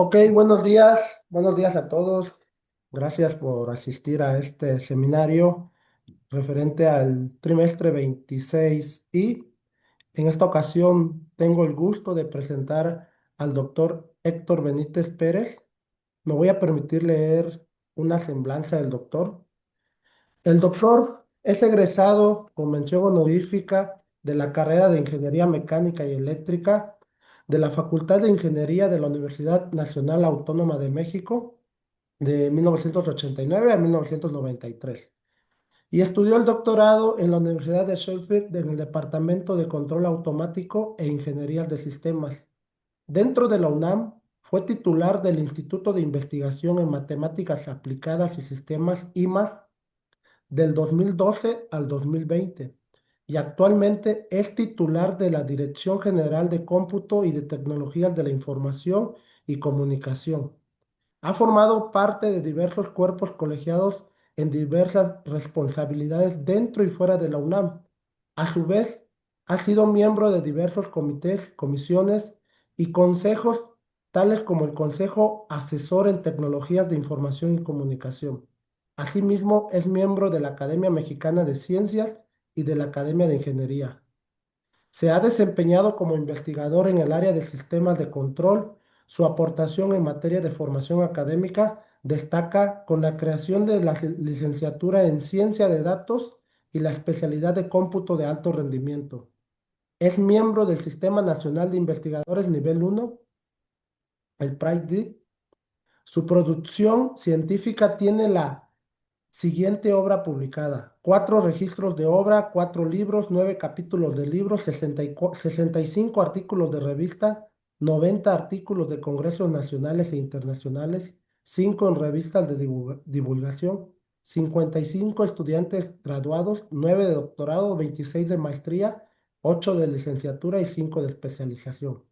Ok, buenos días a todos. Gracias por asistir a este seminario referente al trimestre 26 y en esta ocasión tengo el gusto de presentar al doctor Héctor Benítez Pérez. Me voy a permitir leer una semblanza del doctor. El doctor es egresado con mención honorífica de la carrera de Ingeniería Mecánica y Eléctrica de la Facultad de Ingeniería de la Universidad Nacional Autónoma de México de 1989 a 1993 y estudió el doctorado en la Universidad de Sheffield en el Departamento de Control Automático e Ingeniería de Sistemas. Dentro de la UNAM fue titular del Instituto de Investigación en Matemáticas Aplicadas y Sistemas IMA del 2012 al 2020 y actualmente es titular de la Dirección General de Cómputo y de Tecnologías de la Información y Comunicación. Ha formado parte de diversos cuerpos colegiados en diversas responsabilidades dentro y fuera de la UNAM. A su vez, ha sido miembro de diversos comités, comisiones y consejos, tales como el Consejo Asesor en Tecnologías de Información y Comunicación. Asimismo, es miembro de la Academia Mexicana de Ciencias y de la Academia de Ingeniería. Se ha desempeñado como investigador en el área de sistemas de control. Su aportación en materia de formación académica destaca con la creación de la licenciatura en Ciencia de Datos y la especialidad de cómputo de alto rendimiento. Es miembro del Sistema Nacional de Investigadores Nivel 1, el PRIDE. Su producción científica tiene la siguiente obra publicada: cuatro registros de obra, cuatro libros, nueve capítulos de libros, 65 artículos de revista, 90 artículos de congresos nacionales e internacionales, cinco en revistas de divulgación, 55 estudiantes graduados, nueve de doctorado, 26 de maestría, ocho de licenciatura y cinco de especialización.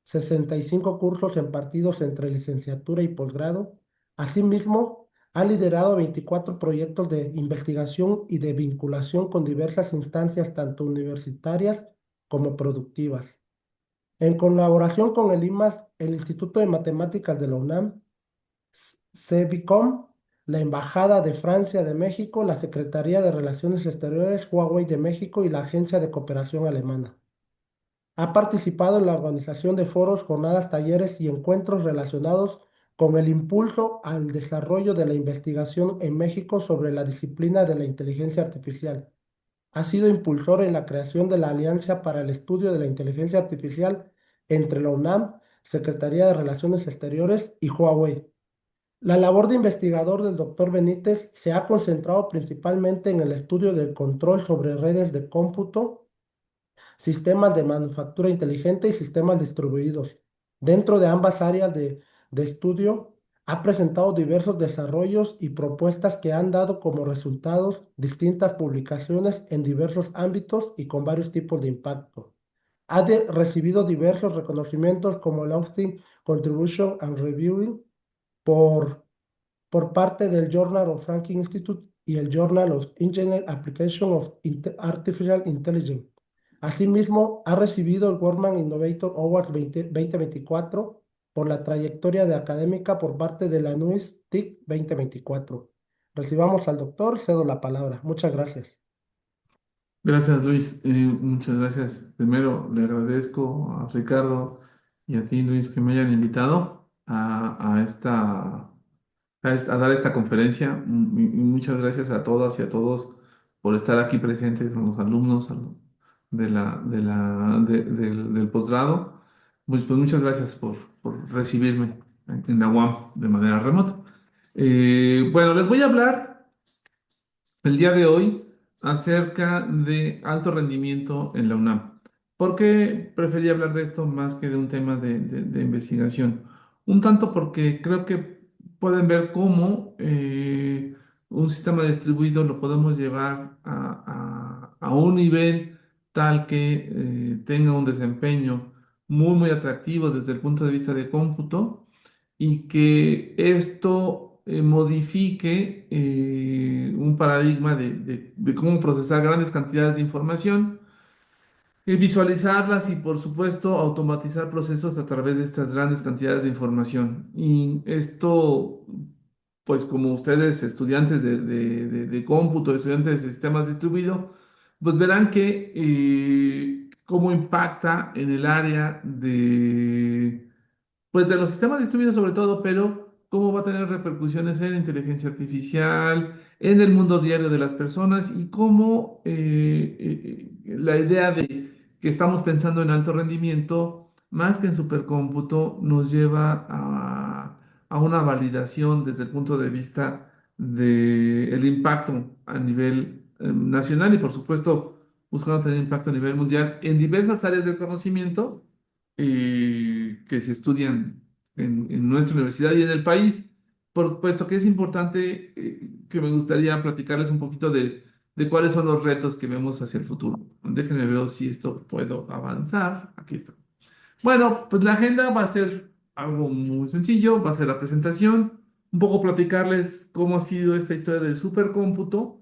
65 cursos impartidos entre licenciatura y posgrado. Asimismo, ha liderado 24 proyectos de investigación y de vinculación con diversas instancias, tanto universitarias como productivas. En colaboración con el IMAS, el Instituto de Matemáticas de la UNAM, CEBICOM, la Embajada de Francia de México, la Secretaría de Relaciones Exteriores, Huawei de México y la Agencia de Cooperación Alemana. Ha participado en la organización de foros, jornadas, talleres y encuentros relacionados con el impulso al desarrollo de la investigación en México sobre la disciplina de la inteligencia artificial. Ha sido impulsor en la creación de la Alianza para el Estudio de la Inteligencia Artificial entre la UNAM, Secretaría de Relaciones Exteriores y Huawei. La labor de investigador del doctor Benítez se ha concentrado principalmente en el estudio del control sobre redes de cómputo, sistemas de manufactura inteligente y sistemas distribuidos. Dentro de ambas áreas de estudio, ha presentado diversos desarrollos y propuestas que han dado como resultados distintas publicaciones en diversos ámbitos y con varios tipos de impacto. Ha recibido diversos reconocimientos como el Austin Contribution and Reviewing por, por parte del Journal of Franklin Institute y el Journal of Engineering Application of Artificial Intelligence. Asimismo, ha recibido el Workman Innovator Award 2024 por la trayectoria de académica por parte de la NUIS TIC 2024. Recibamos al doctor, cedo la palabra. Muchas gracias. Gracias, Luis. Muchas gracias. Primero, le agradezco a Ricardo y a ti, Luis, que me hayan invitado a dar esta conferencia. Y muchas gracias a todas y a todos por estar aquí presentes, a los alumnos del posgrado. Pues muchas gracias por recibirme en la UAM de manera remota. Bueno, les voy a hablar el día de hoy acerca de alto rendimiento en la UNAM. ¿Por qué preferí hablar de esto más que de un tema de investigación? Un tanto porque creo que pueden ver cómo un sistema distribuido lo podemos llevar a un nivel tal que tenga un desempeño muy atractivo desde el punto de vista de cómputo y que esto modifique un paradigma de cómo procesar grandes cantidades de información visualizarlas y, por supuesto, automatizar procesos a través de estas grandes cantidades de información. Y esto, pues como ustedes, estudiantes de cómputo, estudiantes de sistemas distribuidos, pues verán que cómo impacta en el área pues de los sistemas distribuidos sobre todo, pero cómo va a tener repercusiones en la inteligencia artificial, en el mundo diario de las personas y cómo la idea de que estamos pensando en alto rendimiento, más que en supercómputo, nos lleva a una validación desde el punto de vista del impacto a nivel nacional y por supuesto buscando tener impacto a nivel mundial en diversas áreas del conocimiento que se estudian en nuestra universidad y en el país. Por supuesto que es importante que me gustaría platicarles un poquito de cuáles son los retos que vemos hacia el futuro. Déjenme ver si esto puedo avanzar. Aquí está. Bueno, pues la agenda va a ser algo muy sencillo, va a ser la presentación, un poco platicarles cómo ha sido esta historia del supercómputo.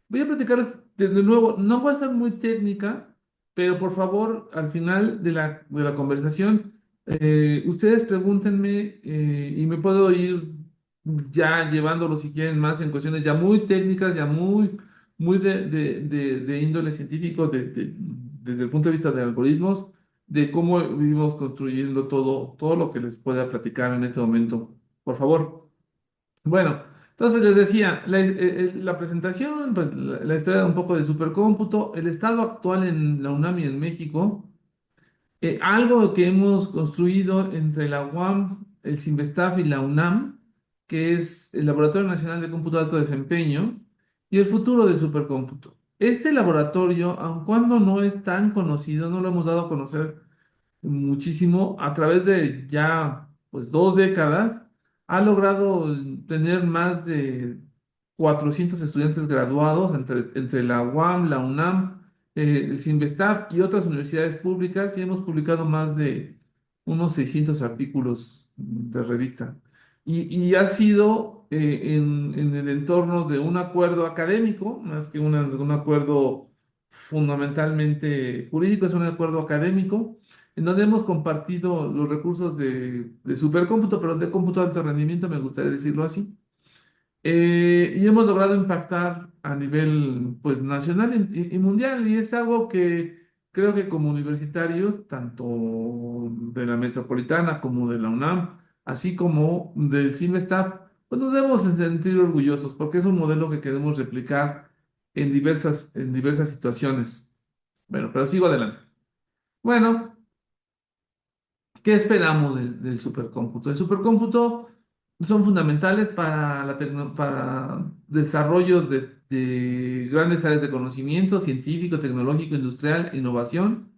Voy a platicarles de nuevo, no va a ser muy técnica, pero por favor, al final de la conversación, ustedes pregúntenme y me puedo ir ya llevándolo si quieren más en cuestiones ya muy técnicas, ya muy de índole científico, desde el punto de vista de algoritmos, de cómo vivimos construyendo todo lo que les pueda platicar en este momento. Por favor. Bueno, entonces les decía, la presentación, pues, la historia un poco del supercómputo, el estado actual en la UNAM y en México, algo que hemos construido entre la UAM, el CIMBESTAF y la UNAM, que es el Laboratorio Nacional de Cómputo de Alto Desempeño, y el futuro del supercómputo. Este laboratorio, aun cuando no es tan conocido, no lo hemos dado a conocer muchísimo a través de ya pues 2 décadas, ha logrado tener más de 400 estudiantes graduados entre la UAM, la UNAM, el CINVESTAB y otras universidades públicas y hemos publicado más de unos 600 artículos de revista. Y ha sido en el entorno de un acuerdo académico, más que un acuerdo fundamentalmente jurídico, es un acuerdo académico en donde hemos compartido los recursos de supercómputo, pero de cómputo de alto rendimiento, me gustaría decirlo así. Y hemos logrado impactar a nivel pues, nacional y mundial, y es algo que creo que como universitarios, tanto de la metropolitana como de la UNAM, así como del CIMESTAF, pues nos debemos sentir orgullosos, porque es un modelo que queremos replicar en diversas situaciones. Bueno, pero sigo adelante. Bueno. ¿Qué esperamos del supercómputo? El supercómputo son fundamentales para desarrollo de grandes áreas de conocimiento científico, tecnológico, industrial, innovación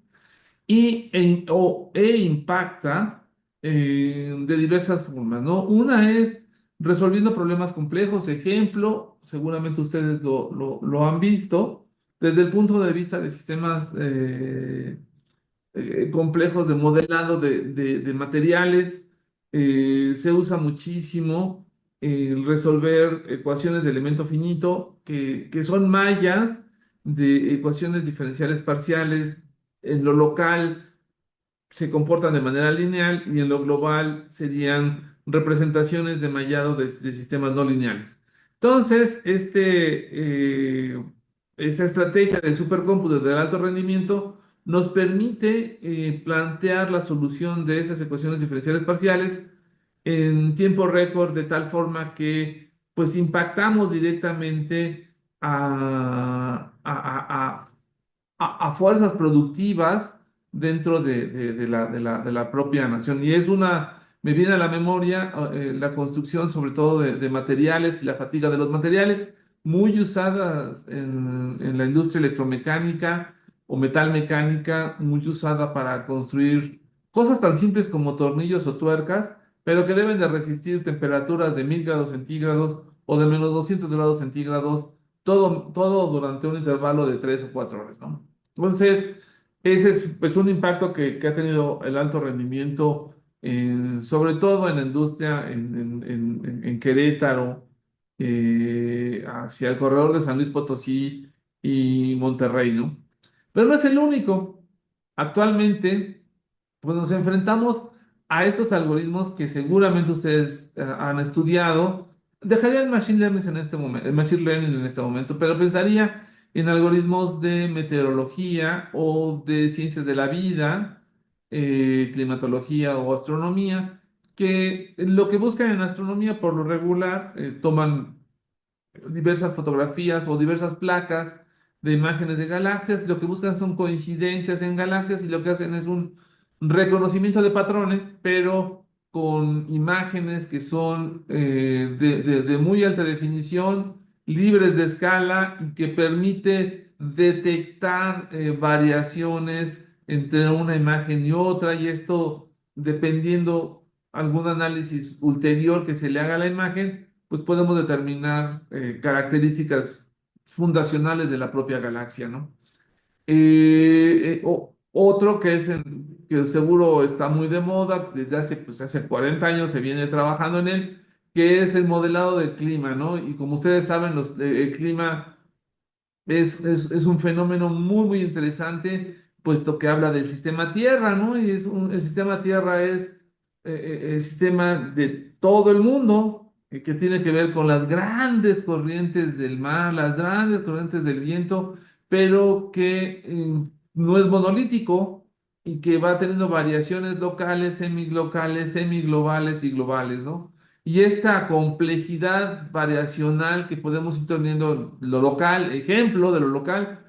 e impacta de diversas formas, ¿no? Una es resolviendo problemas complejos, ejemplo, seguramente ustedes lo han visto, desde el punto de vista de sistemas complejos de modelado de materiales. Se usa muchísimo el resolver ecuaciones de elemento finito, que son mallas de ecuaciones diferenciales parciales. En lo local se comportan de manera lineal y en lo global serían representaciones de mallado de sistemas no lineales. Entonces, esa estrategia del supercómputo de alto rendimiento nos permite plantear la solución de esas ecuaciones diferenciales parciales en tiempo récord de tal forma que pues impactamos directamente a fuerzas productivas dentro de la propia nación. Y me viene a la memoria la construcción sobre todo de materiales y la fatiga de los materiales, muy usadas en la industria electromecánica o metalmecánica, muy usada para construir cosas tan simples como tornillos o tuercas, pero que deben de resistir temperaturas de 1000 grados centígrados o de -200 grados centígrados, todo durante un intervalo de 3 o 4 horas, ¿no? Entonces, ese es pues, un impacto que ha tenido el alto rendimiento, sobre todo en la industria, en Querétaro, hacia el corredor de San Luis Potosí y Monterrey, ¿no? Pero no es el único. Actualmente, pues nos enfrentamos a estos algoritmos que seguramente ustedes han estudiado. Dejaría el machine learning en este momento, el machine learning en este momento, pero pensaría en algoritmos de meteorología o de ciencias de la vida, climatología o astronomía, que lo que buscan en astronomía por lo regular toman diversas fotografías o diversas placas de imágenes de galaxias. Lo que buscan son coincidencias en galaxias y lo que hacen es un reconocimiento de patrones, pero con imágenes que son de muy alta definición, libres de escala y que permite detectar variaciones entre una imagen y otra, y esto dependiendo algún análisis ulterior que se le haga a la imagen, pues podemos determinar características fundacionales de la propia galaxia, ¿no? Otro que que seguro está muy de moda, desde hace 40 años se viene trabajando en él, que es el modelado del clima, ¿no? Y como ustedes saben, el clima es un fenómeno muy, muy interesante, puesto que habla del sistema Tierra, ¿no? El sistema Tierra es el sistema de todo el mundo, que tiene que ver con las grandes corrientes del mar, las grandes corrientes del viento, pero que no es monolítico y que va teniendo variaciones locales, semilocales, semiglobales y globales, ¿no? Y esta complejidad variacional que podemos ir teniendo lo local, ejemplo de lo local,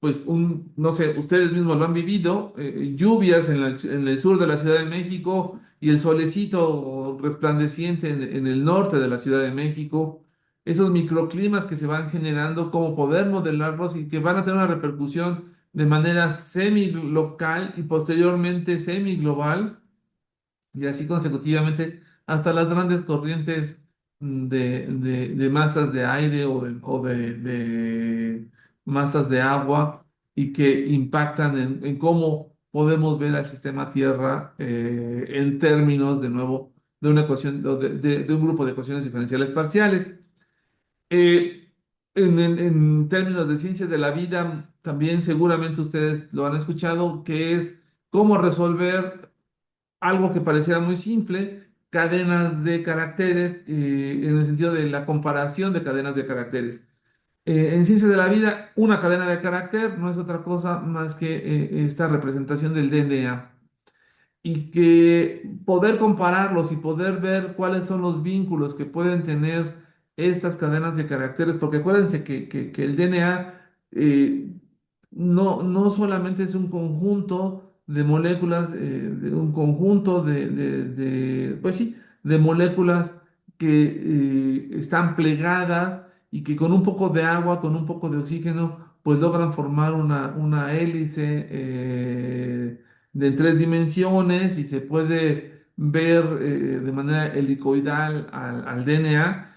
pues no sé, ustedes mismos lo han vivido, lluvias en el sur de la Ciudad de México y el solecito resplandeciente en el norte de la Ciudad de México, esos microclimas que se van generando, cómo poder modelarlos y que van a tener una repercusión de manera semi-local y posteriormente semi-global y así consecutivamente hasta las grandes corrientes de masas de aire de masas de agua y que impactan en cómo podemos ver al sistema Tierra en términos, de nuevo, de una ecuación, de un grupo de ecuaciones diferenciales parciales. Eh, en términos de ciencias de la vida, también seguramente ustedes lo han escuchado, que es cómo resolver algo que pareciera muy simple, cadenas de caracteres, en el sentido de la comparación de cadenas de caracteres. En ciencias de la vida, una cadena de carácter no es otra cosa más que esta representación del DNA y que poder compararlos y poder ver cuáles son los vínculos que pueden tener estas cadenas de caracteres, porque acuérdense que el DNA no solamente es un conjunto de moléculas, de un conjunto pues sí, de moléculas que están plegadas y que con un poco de agua, con un poco de oxígeno, pues logran formar una hélice de tres dimensiones y se puede ver de manera helicoidal al DNA,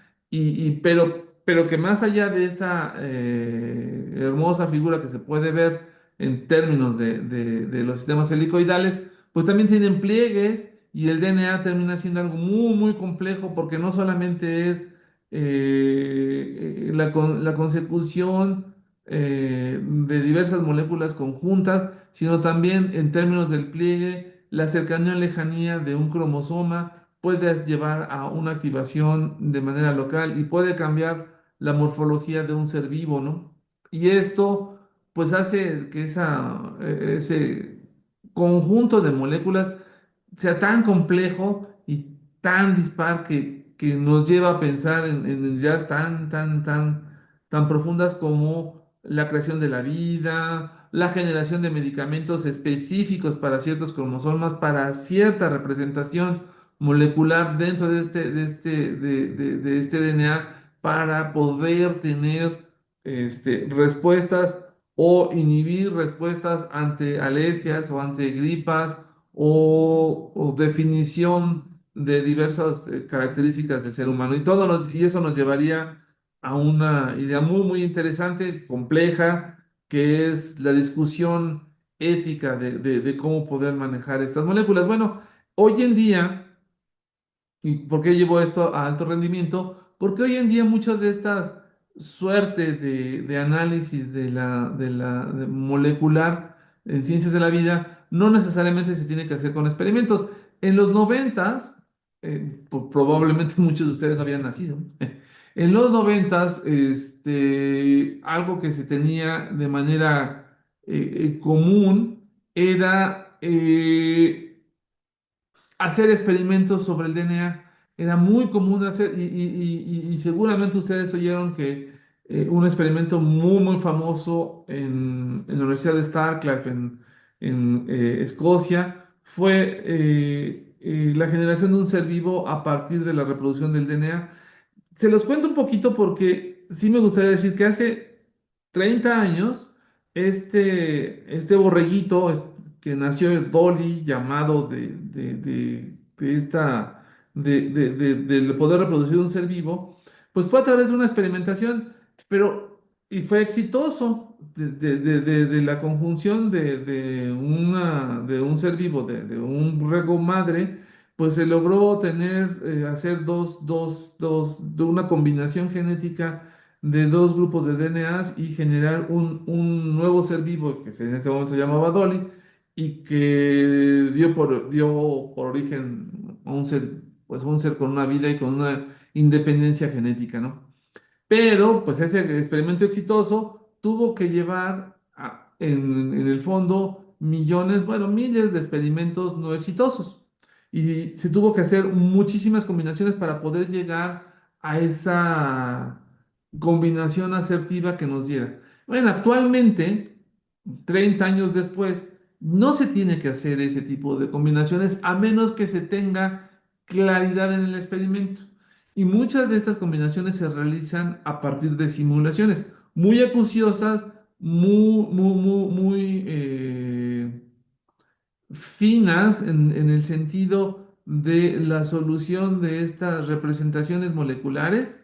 pero que más allá de esa hermosa figura que se puede ver en términos de los sistemas helicoidales, pues también tienen pliegues y el DNA termina siendo algo muy, muy complejo porque no solamente es la consecución de diversas moléculas conjuntas, sino también en términos del pliegue, la cercanía o lejanía de un cromosoma puede llevar a una activación de manera local y puede cambiar la morfología de un ser vivo, ¿no? Y esto pues hace que ese conjunto de moléculas sea tan complejo y tan dispar que nos lleva a pensar en ideas tan profundas como la creación de la vida, la generación de medicamentos específicos para ciertos cromosomas, para cierta representación molecular dentro de este DNA, para poder tener respuestas o inhibir respuestas ante alergias o ante gripas o definición de diversas características del ser humano. Y eso nos llevaría a una idea muy, muy interesante, compleja, que es la discusión ética de cómo poder manejar estas moléculas. Bueno, hoy en día, ¿y por qué llevo esto a alto rendimiento? Porque hoy en día muchas de estas suerte de análisis de molecular en ciencias de la vida, no necesariamente se tiene que hacer con experimentos. En los noventas, probablemente muchos de ustedes no habían nacido. En los noventas, algo que se tenía de manera común era hacer experimentos sobre el DNA. Era muy común hacer, y seguramente ustedes oyeron que un experimento muy, muy famoso en la Universidad de Starcliffe, en Escocia, fue la generación de un ser vivo a partir de la reproducción del DNA. Se los cuento un poquito porque sí me gustaría decir que hace 30 años, este borreguito que nació de Dolly, llamado de esta, del poder reproducir un ser vivo, pues fue a través de una experimentación, pero, y fue exitoso de la conjunción de un ser vivo, de un borrego madre, pues se logró tener, hacer de una combinación genética de dos grupos de DNAs y generar un nuevo ser vivo en ese momento se llamaba Dolly y que dio por origen a un ser, pues un ser con una vida y con una independencia genética, ¿no? Pero, pues ese experimento exitoso tuvo que llevar en el fondo millones, bueno, miles de experimentos no exitosos. Y se tuvo que hacer muchísimas combinaciones para poder llegar a esa combinación asertiva que nos diera. Bueno, actualmente, 30 años después, no se tiene que hacer ese tipo de combinaciones a menos que se tenga claridad en el experimento. Y muchas de estas combinaciones se realizan a partir de simulaciones muy acuciosas, muy finas en el sentido de la solución de estas representaciones moleculares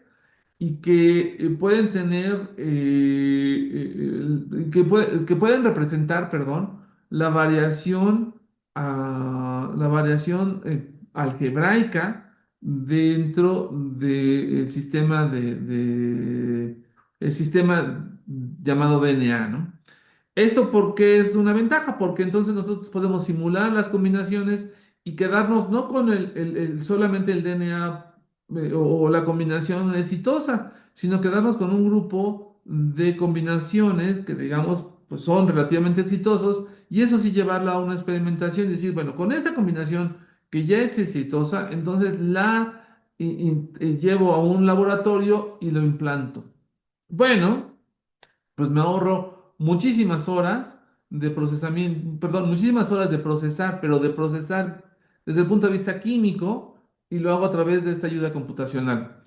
y que pueden tener, que pueden representar, perdón, la variación, la variación algebraica dentro del sistema el sistema llamado DNA, ¿no? ¿Esto por qué es una ventaja? Porque entonces nosotros podemos simular las combinaciones y quedarnos no con solamente el DNA o la combinación exitosa, sino quedarnos con un grupo de combinaciones que digamos pues son relativamente exitosos y eso sí llevarla a una experimentación y decir, bueno, con esta combinación que ya es exitosa, entonces llevo a un laboratorio y lo implanto. Bueno, pues me ahorro muchísimas horas de procesamiento, perdón, muchísimas horas de procesar, pero de procesar desde el punto de vista químico y lo hago a través de esta ayuda computacional.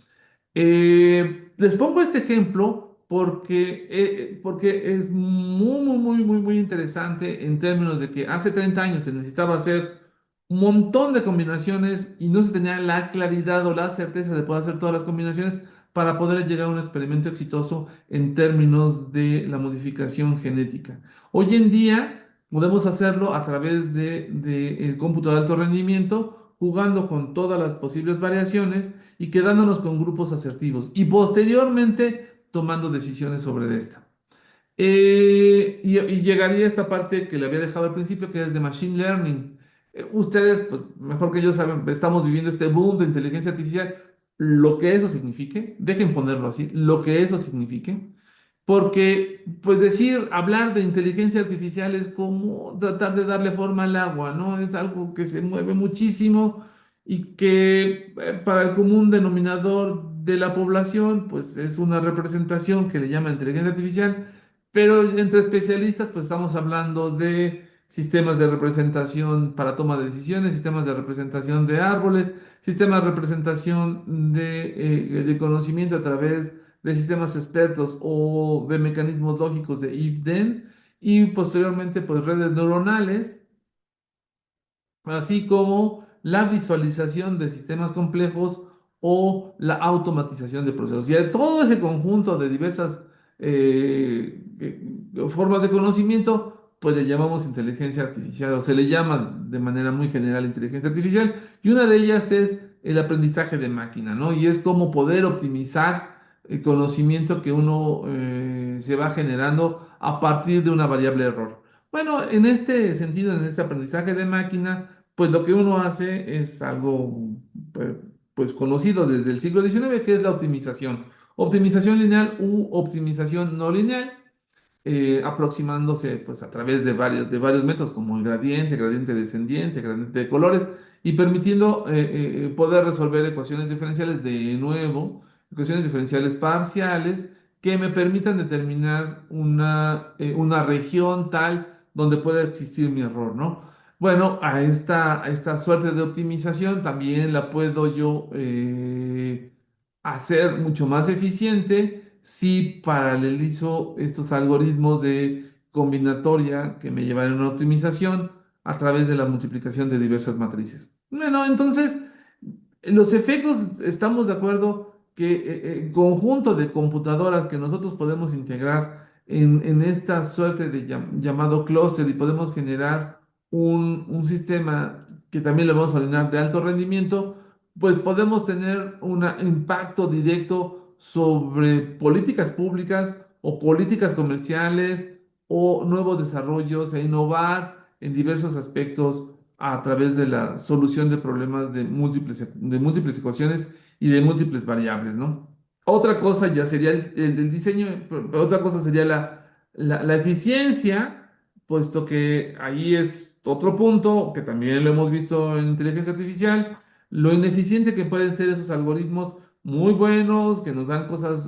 Les pongo este ejemplo porque es muy interesante en términos de que hace 30 años se necesitaba hacer un montón de combinaciones y no se tenía la claridad o la certeza de poder hacer todas las combinaciones para poder llegar a un experimento exitoso en términos de la modificación genética. Hoy en día podemos hacerlo a través el cómputo de alto rendimiento, jugando con todas las posibles variaciones y quedándonos con grupos asertivos y posteriormente tomando decisiones sobre esta. Y llegaría esta parte que le había dejado al principio, que es de Machine Learning. Ustedes, pues, mejor que yo saben, estamos viviendo este boom de inteligencia artificial. Lo que eso signifique, dejen ponerlo así, lo que eso signifique, porque, pues decir, hablar de inteligencia artificial es como tratar de darle forma al agua, ¿no? Es algo que se mueve muchísimo y que para el común denominador de la población, pues es una representación que le llaman inteligencia artificial, pero entre especialistas, pues estamos hablando de sistemas de representación para toma de decisiones, sistemas de representación de árboles, sistemas de representación de conocimiento a través de sistemas expertos o de mecanismos lógicos de if-then y posteriormente pues redes neuronales, así como la visualización de sistemas complejos o la automatización de procesos. Y de todo ese conjunto de diversas formas de conocimiento, pues le llamamos inteligencia artificial o se le llama de manera muy general inteligencia artificial. Y una de ellas es el aprendizaje de máquina, ¿no? Y es cómo poder optimizar el conocimiento que uno se va generando a partir de una variable error. Bueno, en este sentido, en este aprendizaje de máquina, pues lo que uno hace es algo pues, pues, conocido desde el siglo XIX, que es la optimización. Optimización lineal u optimización no lineal, aproximándose pues a través de varios métodos como el gradiente, gradiente descendiente, gradiente de colores y permitiendo poder resolver ecuaciones diferenciales de nuevo, ecuaciones diferenciales parciales que me permitan determinar una región tal donde pueda existir mi error, ¿no? Bueno, a esta suerte de optimización también la puedo yo hacer mucho más eficiente si paralelizo estos algoritmos de combinatoria que me llevan a una optimización a través de la multiplicación de diversas matrices. Bueno, entonces, los efectos, estamos de acuerdo que el conjunto de computadoras que nosotros podemos integrar en esta suerte de llamado clúster y podemos generar un sistema que también lo vamos a denominar de alto rendimiento, pues podemos tener un impacto directo sobre políticas públicas o políticas comerciales o nuevos desarrollos e innovar en diversos aspectos a través de la solución de problemas de múltiples ecuaciones y de múltiples variables, ¿no? Otra cosa ya sería el diseño, pero otra cosa sería la eficiencia, puesto que ahí es otro punto que también lo hemos visto en inteligencia artificial, lo ineficiente que pueden ser esos algoritmos muy buenos, que nos dan cosas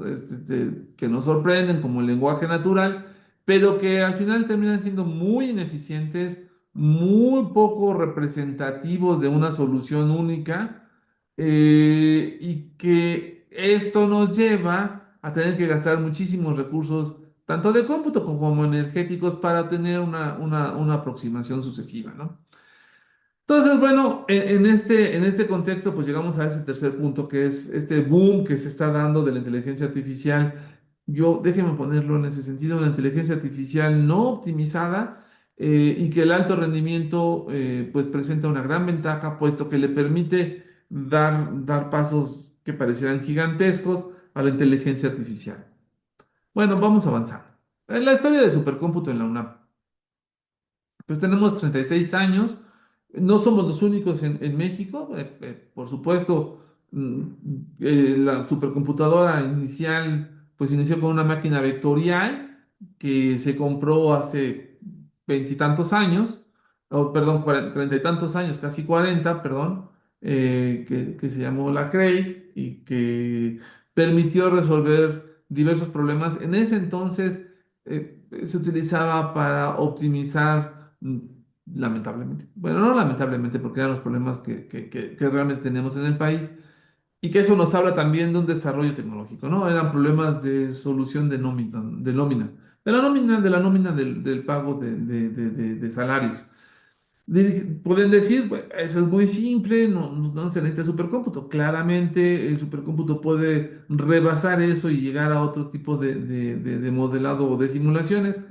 que nos sorprenden, como el lenguaje natural, pero que al final terminan siendo muy ineficientes, muy poco representativos de una solución única, y que esto nos lleva a tener que gastar muchísimos recursos, tanto de cómputo como energéticos, para tener una aproximación sucesiva, ¿no? Entonces, bueno, en este contexto, pues llegamos a ese tercer punto, que es este boom que se está dando de la inteligencia artificial. Yo, déjeme ponerlo en ese sentido, una inteligencia artificial no optimizada, y que el alto rendimiento pues presenta una gran ventaja, puesto que le permite dar pasos que parecieran gigantescos a la inteligencia artificial. Bueno, vamos a avanzar. En la historia de supercómputo en la UNAM. Pues tenemos 36 años, no somos los únicos en México, por supuesto, la supercomputadora inicial, pues inició con una máquina vectorial que se compró hace veintitantos años, o perdón, treinta y tantos años, casi 40, perdón, que se llamó la Cray y que permitió resolver diversos problemas. En ese entonces se utilizaba para optimizar, lamentablemente, bueno, no lamentablemente, porque eran los problemas que realmente tenemos en el país, y que eso nos habla también de un desarrollo tecnológico, ¿no? Eran problemas de solución de la nómina del pago de salarios. Pueden decir: "Bueno, eso es muy simple, no se necesita supercómputo". Claramente el supercómputo puede rebasar eso y llegar a otro tipo de modelado o de simulaciones,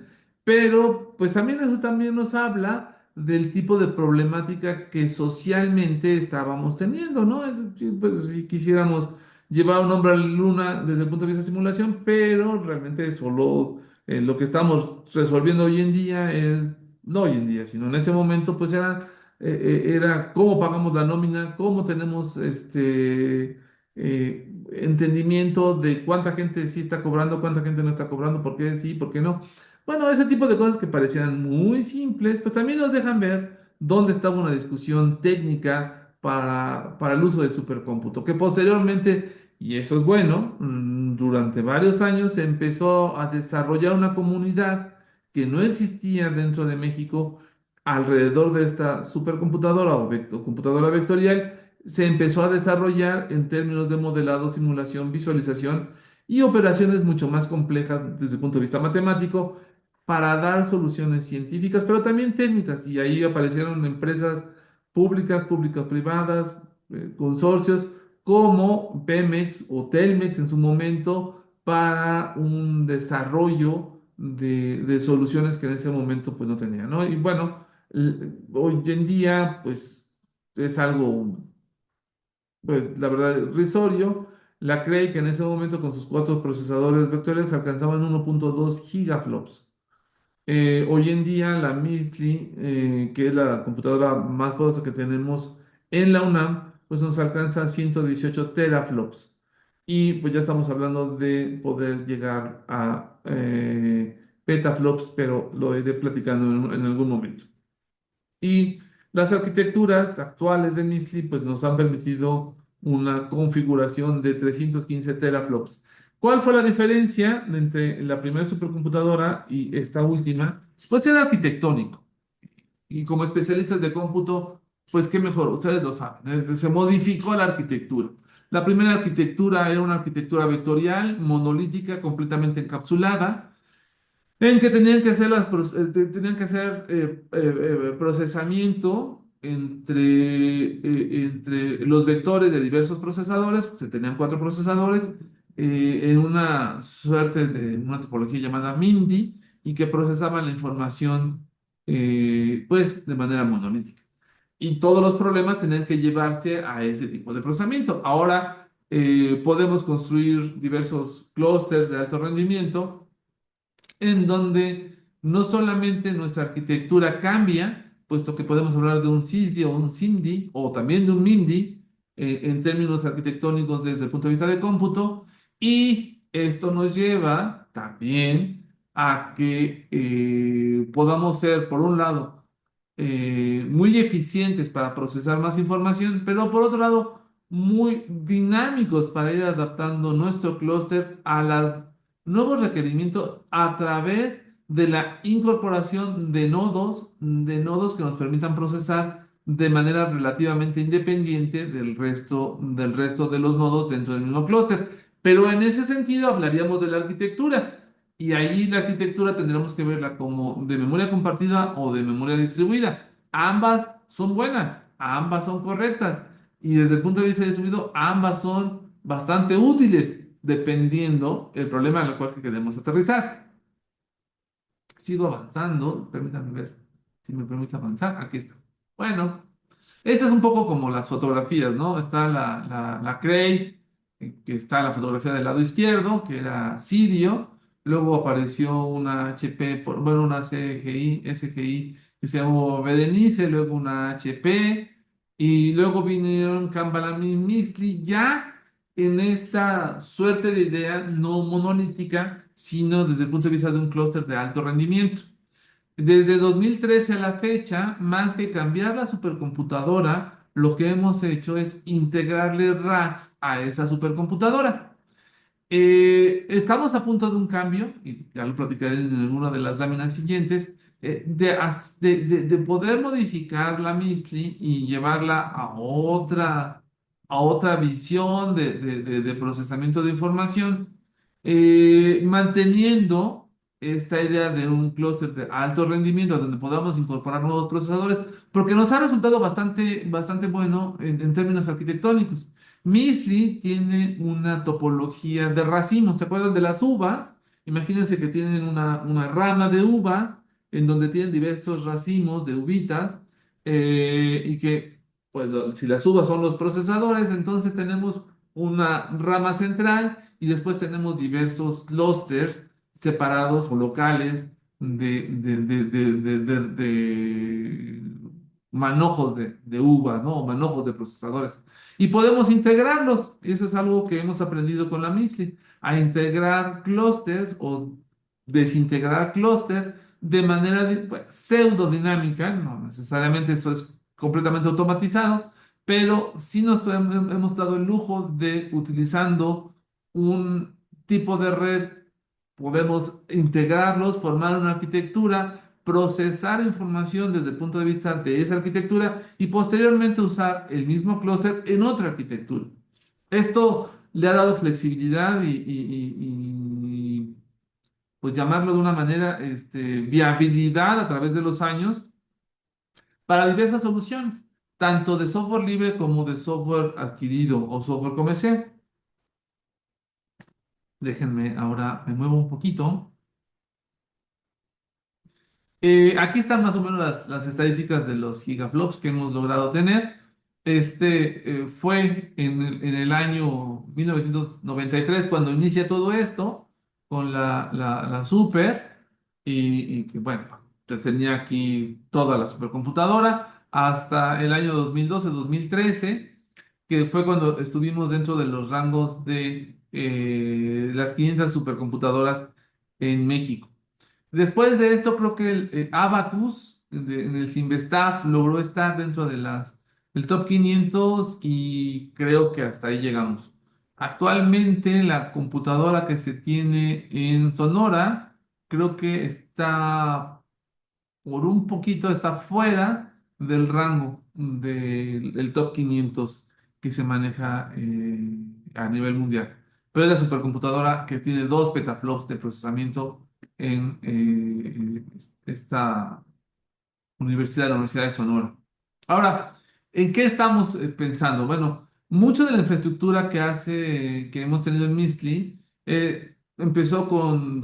pero pues también eso también nos habla del tipo de problemática que socialmente estábamos teniendo, ¿no? Es decir, pues, si quisiéramos llevar a un hombre a la luna desde el punto de vista de simulación, pero realmente solo lo que estamos resolviendo hoy en día es, no hoy en día, sino en ese momento, pues era cómo pagamos la nómina, cómo tenemos entendimiento de cuánta gente sí está cobrando, cuánta gente no está cobrando, por qué sí, por qué no. Bueno, ese tipo de cosas que parecían muy simples, pues también nos dejan ver dónde estaba una discusión técnica para el uso del supercómputo, que posteriormente, y eso es bueno, durante varios años se empezó a desarrollar una comunidad que no existía dentro de México alrededor de esta supercomputadora o computadora vectorial. Se empezó a desarrollar en términos de modelado, simulación, visualización y operaciones mucho más complejas desde el punto de vista matemático para dar soluciones científicas, pero también técnicas. Y ahí aparecieron empresas públicas, públicas-privadas, consorcios como Pemex o Telmex en su momento, para un desarrollo de soluciones que en ese momento pues no tenía, ¿no? Y bueno, hoy en día pues es algo, pues la verdad, irrisorio. La Cray, que en ese momento con sus cuatro procesadores vectoriales alcanzaban 1.2 gigaflops. Hoy en día la MISLI, que es la computadora más poderosa que tenemos en la UNAM, pues nos alcanza a 118 teraflops. Y pues ya estamos hablando de poder llegar a petaflops, pero lo iré platicando en algún momento. Y las arquitecturas actuales de MISLI pues nos han permitido una configuración de 315 teraflops. ¿Cuál fue la diferencia entre la primera supercomputadora y esta última? Pues era arquitectónico. Y como especialistas de cómputo, pues qué mejor, ustedes lo saben, se modificó la arquitectura. La primera arquitectura era una arquitectura vectorial, monolítica, completamente encapsulada en que tenían que hacer tenían que hacer procesamiento entre los vectores de diversos procesadores, se tenían cuatro procesadores, en una suerte de una topología llamada MIMDI y que procesaban la información pues de manera monolítica. Y todos los problemas tenían que llevarse a ese tipo de procesamiento. Ahora podemos construir diversos clústeres de alto rendimiento en donde no solamente nuestra arquitectura cambia, puesto que podemos hablar de un SISD o un SIMD o también de un MIMD en términos arquitectónicos desde el punto de vista de cómputo, y esto nos lleva también a que podamos ser, por un lado, muy eficientes para procesar más información, pero por otro lado, muy dinámicos para ir adaptando nuestro clúster a los nuevos requerimientos a través de la incorporación de nodos que nos permitan procesar de manera relativamente independiente del resto de los nodos dentro del mismo clúster. Pero en ese sentido hablaríamos de la arquitectura. Y ahí la arquitectura tendremos que verla como de memoria compartida o de memoria distribuida. Ambas son buenas, ambas son correctas. Y desde el punto de vista distribuido, ambas son bastante útiles, dependiendo el problema en el cual que queremos aterrizar. Sigo avanzando, permítanme ver si me permite avanzar. Aquí está. Bueno. Esta es un poco como las fotografías, ¿no? Está la Cray, que está la fotografía del lado izquierdo, que era Sirio. Luego apareció una HP, bueno, una SGI, que se llamó Berenice, luego una HP, y luego vinieron Kambalam y Misli, ya en esta suerte de idea no monolítica, sino desde el punto de vista de un clúster de alto rendimiento. Desde 2013 a la fecha, más que cambiar la supercomputadora, lo que hemos hecho es integrarle racks a esa supercomputadora. Estamos a punto de un cambio, y ya lo platicaré en alguna de las láminas siguientes, de poder modificar la MISLI y llevarla a otra visión de procesamiento de información, manteniendo esta idea de un clúster de alto rendimiento donde podamos incorporar nuevos procesadores, porque nos ha resultado bastante bueno en términos arquitectónicos. Misli tiene una topología de racimos. ¿Se acuerdan de las uvas? Imagínense que tienen una rama de uvas en donde tienen diversos racimos de uvitas y que, pues, si las uvas son los procesadores, entonces tenemos una rama central y después tenemos diversos clústeres separados o locales de manojos de uvas, ¿no? O manojos de procesadores. Y podemos integrarlos. Eso es algo que hemos aprendido con la MISLI, a integrar clústeres o desintegrar clúster de manera pues, pseudo dinámica. No necesariamente eso es completamente automatizado, pero sí hemos dado el lujo de utilizando un tipo de red, podemos integrarlos, formar una arquitectura, procesar información desde el punto de vista de esa arquitectura y posteriormente usar el mismo clúster en otra arquitectura. Esto le ha dado flexibilidad y, pues llamarlo de una manera, viabilidad a través de los años para diversas soluciones, tanto de software libre como de software adquirido o software comercial. Déjenme ahora, me muevo un poquito. Aquí están más o menos las estadísticas de los gigaflops que hemos logrado tener. Fue en el año 1993 cuando inicia todo esto con la Super. y que, bueno, tenía aquí toda la supercomputadora hasta el año 2012-2013, que fue cuando estuvimos dentro de los rangos de las 500 supercomputadoras en México. Después de esto, creo que el Abacus en el Sinvestaf logró estar dentro de el top 500 y creo que hasta ahí llegamos. Actualmente, la computadora que se tiene en Sonora, creo que está por un poquito, está fuera del rango del top 500 que se maneja a nivel mundial. Pero es la supercomputadora que tiene 2 petaflops de procesamiento en esta universidad, la Universidad de Sonora. Ahora, ¿en qué estamos pensando? Bueno, mucho de la infraestructura que hemos tenido en Mistly empezó con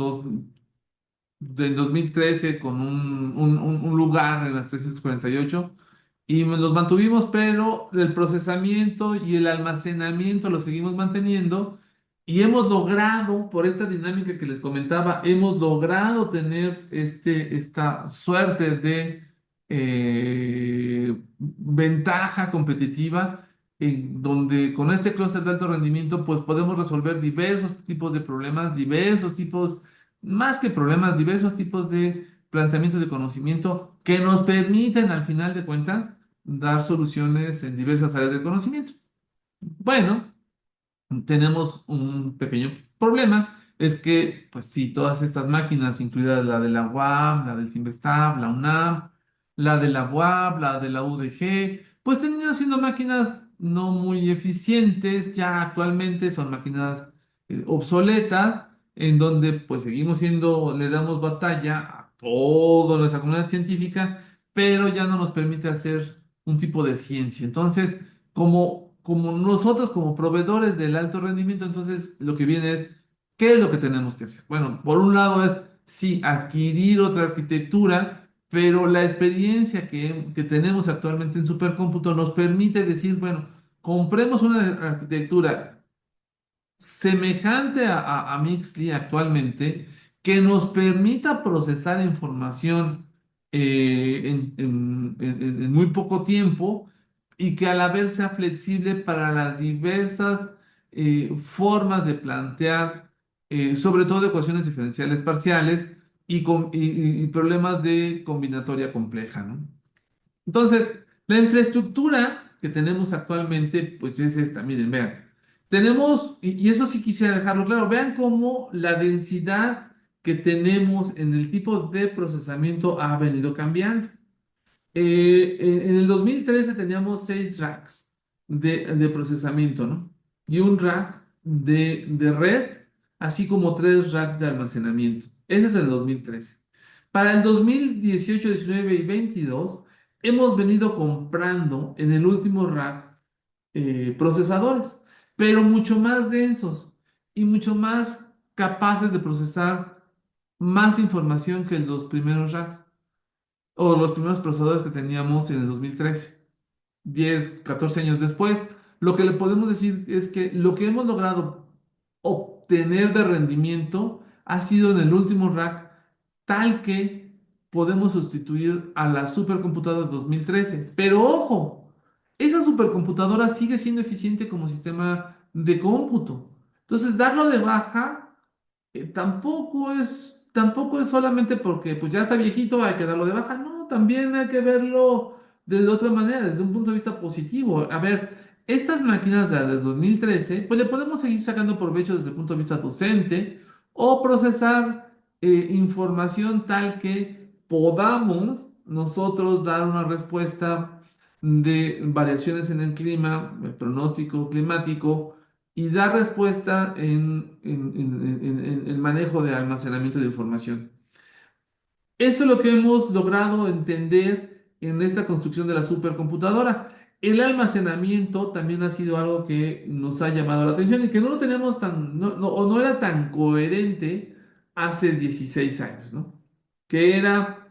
del 2013 con un lugar en las 348 y los mantuvimos, pero el procesamiento y el almacenamiento lo seguimos manteniendo y hemos logrado, por esta dinámica que les comentaba, hemos logrado tener esta suerte de ventaja competitiva en donde con este clúster de alto rendimiento pues podemos resolver diversos tipos de problemas, diversos tipos más que problemas, diversos tipos de planteamientos de conocimiento que nos permiten, al final de cuentas, dar soluciones en diversas áreas del conocimiento. Bueno, tenemos un pequeño problema, es que, pues sí, todas estas máquinas, incluidas la de la UAM, la del CIMBESTAB, la UNAM, la de la UAP, la de la UDG, pues terminan siendo máquinas no muy eficientes, ya actualmente son máquinas obsoletas, en donde pues seguimos siendo, le damos batalla a toda nuestra comunidad científica, pero ya no nos permite hacer un tipo de ciencia. Entonces, como nosotros, como proveedores del alto rendimiento, entonces lo que viene es, ¿qué es lo que tenemos que hacer? Bueno, por un lado es, sí, adquirir otra arquitectura, pero la experiencia que tenemos actualmente en supercómputo nos permite decir, bueno, compremos una arquitectura semejante a Mixly actualmente, que nos permita procesar información en muy poco tiempo y que a la vez sea flexible para las diversas formas de plantear, sobre todo ecuaciones diferenciales parciales y problemas de combinatoria compleja, ¿no? Entonces, la infraestructura que tenemos actualmente, pues es esta. Miren, vean. Tenemos, y eso sí quisiera dejarlo claro, vean cómo la densidad que tenemos en el tipo de procesamiento ha venido cambiando. En el 2013 teníamos 6 racks de procesamiento, ¿no? Y un rack de red, así como 3 racks de almacenamiento. Ese es el 2013. Para el 2018, 19 y 22, hemos venido comprando en el último rack procesadores, pero mucho más densos y mucho más capaces de procesar más información que los primeros racks o los primeros procesadores que teníamos en el 2013. 10, 14 años después, lo que le podemos decir es que lo que hemos logrado obtener de rendimiento ha sido en el último rack tal que podemos sustituir a la supercomputadora de 2013. Pero ojo, esa supercomputadora sigue siendo eficiente como sistema de cómputo. Entonces, darlo de baja tampoco es solamente porque pues ya está viejito, hay que darlo de baja. No, también hay que verlo de otra manera, desde un punto de vista positivo. A ver, estas máquinas de 2013, pues le podemos seguir sacando provecho desde el punto de vista docente o procesar información tal que podamos nosotros dar una respuesta de variaciones en el clima, el pronóstico climático y dar respuesta en el manejo de almacenamiento de información. Eso es lo que hemos logrado entender en esta construcción de la supercomputadora. El almacenamiento también ha sido algo que nos ha llamado la atención y que no lo teníamos o no era tan coherente hace 16 años, ¿no? Que era,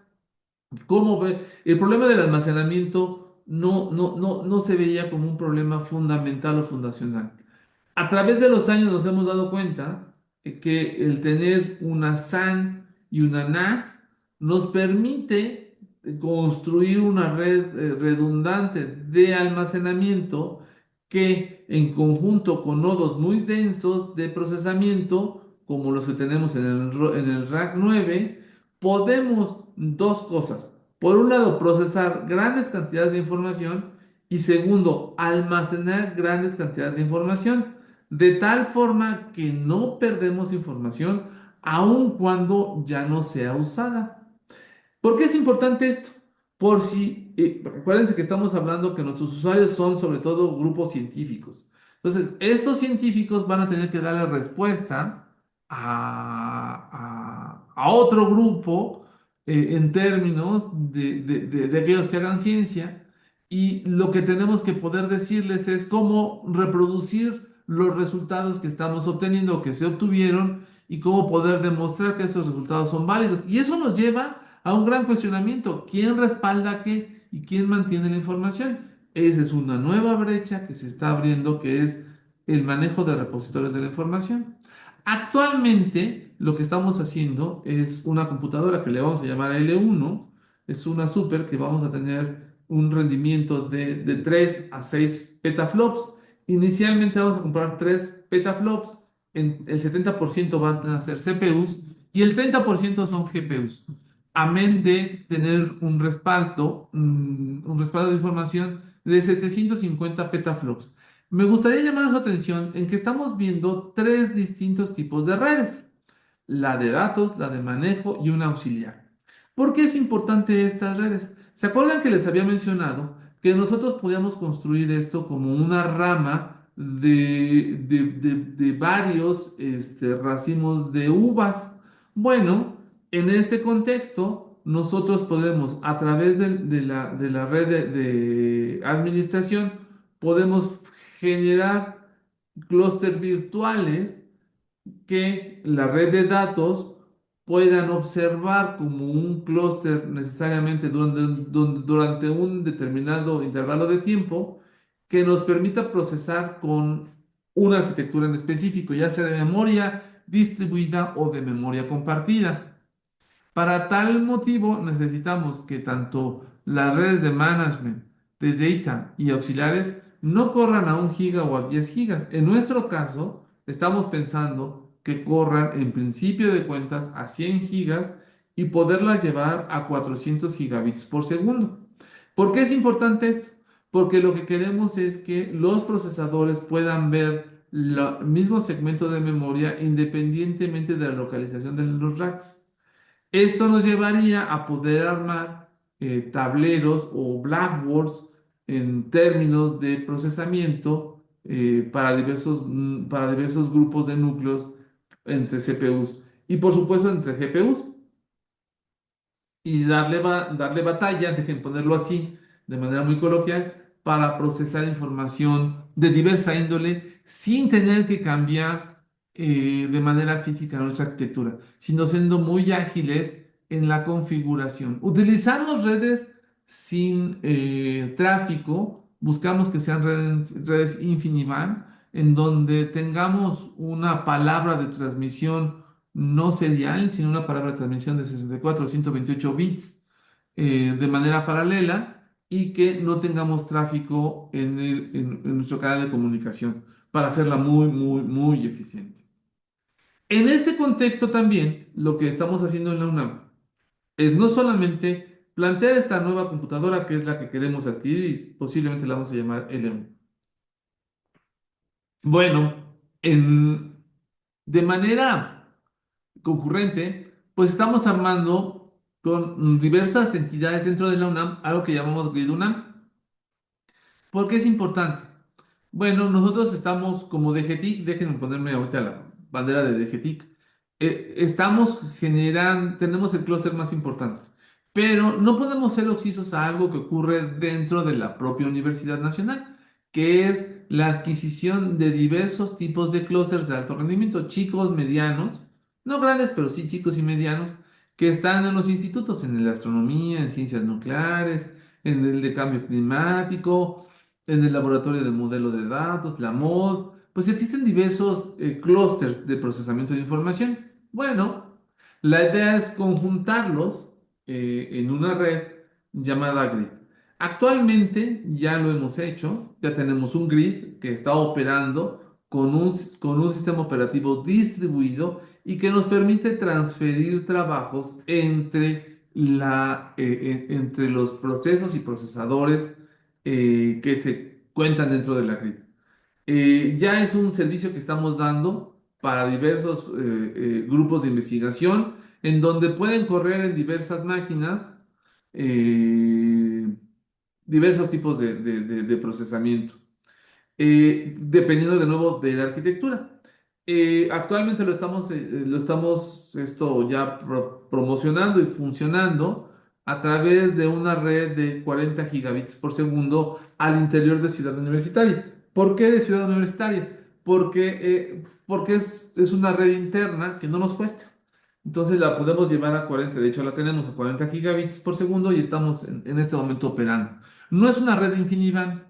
el problema del almacenamiento no se veía como un problema fundamental o fundacional. A través de los años nos hemos dado cuenta que el tener una SAN y una NAS nos permite construir una red redundante de almacenamiento que en conjunto con nodos muy densos de procesamiento, como los que tenemos en el rack 9, podemos dos cosas. Por un lado, procesar grandes cantidades de información y segundo, almacenar grandes cantidades de información, de tal forma que no perdemos información aun cuando ya no sea usada. ¿Por qué es importante esto? Por si, acuérdense que estamos hablando que nuestros usuarios son sobre todo grupos científicos. Entonces, estos científicos van a tener que darle respuesta a otro grupo en términos de aquellos que hagan ciencia. Y lo que tenemos que poder decirles es cómo reproducir los resultados que estamos obteniendo o que se obtuvieron y cómo poder demostrar que esos resultados son válidos. Y eso nos lleva a un gran cuestionamiento. ¿Quién respalda qué y quién mantiene la información? Esa es una nueva brecha que se está abriendo, que es el manejo de repositorios de la información. Actualmente, lo que estamos haciendo es una computadora que le vamos a llamar L1. Es una super que vamos a tener un rendimiento de 3 a 6 petaflops. Inicialmente vamos a comprar 3 petaflops. El 70% van a ser CPUs y el 30% son GPUs. Amén de tener un respaldo de información de 750 petaflops. Me gustaría llamar su atención en que estamos viendo tres distintos tipos de redes: la de datos, la de manejo y una auxiliar. ¿Por qué es importante estas redes? ¿Se acuerdan que les había mencionado que nosotros podíamos construir esto como una rama de varios racimos de uvas? Bueno, en este contexto, nosotros podemos, a través de la red de administración, podemos generar clústeres virtuales que la red de datos puedan observar como un clúster necesariamente durante un determinado intervalo de tiempo que nos permita procesar con una arquitectura en específico, ya sea de memoria distribuida o de memoria compartida. Para tal motivo necesitamos que tanto las redes de management, de data y auxiliares no corran a 1 giga o a 10 gigas. En nuestro caso, estamos pensando que corran en principio de cuentas a 100 gigas y poderlas llevar a 400 gigabits por segundo. ¿Por qué es importante esto? Porque lo que queremos es que los procesadores puedan ver el mismo segmento de memoria independientemente de la localización de los racks. Esto nos llevaría a poder armar tableros o blackboards en términos de procesamiento para diversos grupos de núcleos entre CPUs y por supuesto entre GPUs y darle batalla, dejen ponerlo así, de manera muy coloquial, para procesar información de diversa índole sin tener que cambiar de manera física nuestra arquitectura, sino siendo muy ágiles en la configuración. Utilizamos redes sin tráfico, buscamos que sean redes InfiniBand, en donde tengamos una palabra de transmisión no serial, sino una palabra de transmisión de 64 o 128 bits de manera paralela y que no tengamos tráfico en nuestro canal de comunicación para hacerla muy, muy, muy eficiente. En este contexto también, lo que estamos haciendo en la UNAM es no solamente plantear esta nueva computadora que es la que queremos adquirir y posiblemente la vamos a llamar L1. Bueno, de manera concurrente, pues estamos armando con diversas entidades dentro de la UNAM algo que llamamos Grid UNAM. ¿Por qué es importante? Bueno, nosotros estamos como DGTIC, déjenme ponerme ahorita la bandera de DGTIC, estamos generando, tenemos el clúster más importante, pero no podemos ser oxisos a algo que ocurre dentro de la propia Universidad Nacional, que es la adquisición de diversos tipos de clústeres de alto rendimiento, chicos, medianos, no grandes, pero sí chicos y medianos, que están en los institutos, en la astronomía, en ciencias nucleares, en el de cambio climático, en el laboratorio de modelo de datos, la MOD, pues existen diversos clústeres de procesamiento de información. Bueno, la idea es conjuntarlos en una red llamada grid. Actualmente ya lo hemos hecho, ya tenemos un grid que está operando con un sistema operativo distribuido y que nos permite transferir trabajos entre los procesos y procesadores que se cuentan dentro de la grid. Ya es un servicio que estamos dando para diversos grupos de investigación en donde pueden correr en diversas máquinas eh, diversos tipos de procesamiento dependiendo de nuevo de la arquitectura. Actualmente lo estamos esto ya promocionando y funcionando a través de una red de 40 gigabits por segundo al interior de Ciudad Universitaria. ¿Por qué de Ciudad Universitaria? Porque es una red interna que no nos cuesta. Entonces la podemos llevar a 40, de hecho la tenemos a 40 gigabits por segundo y estamos en este momento operando. No es una red InfiniBand,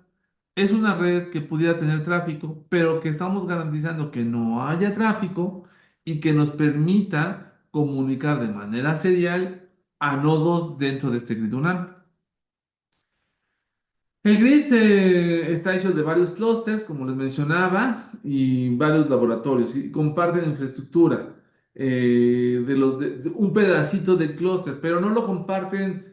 es una red que pudiera tener tráfico, pero que estamos garantizando que no haya tráfico y que nos permita comunicar de manera serial a nodos dentro de este grid UNAM. El grid está hecho de varios clústeres, como les mencionaba, y varios laboratorios, y comparten infraestructura de un pedacito del clúster, pero no lo comparten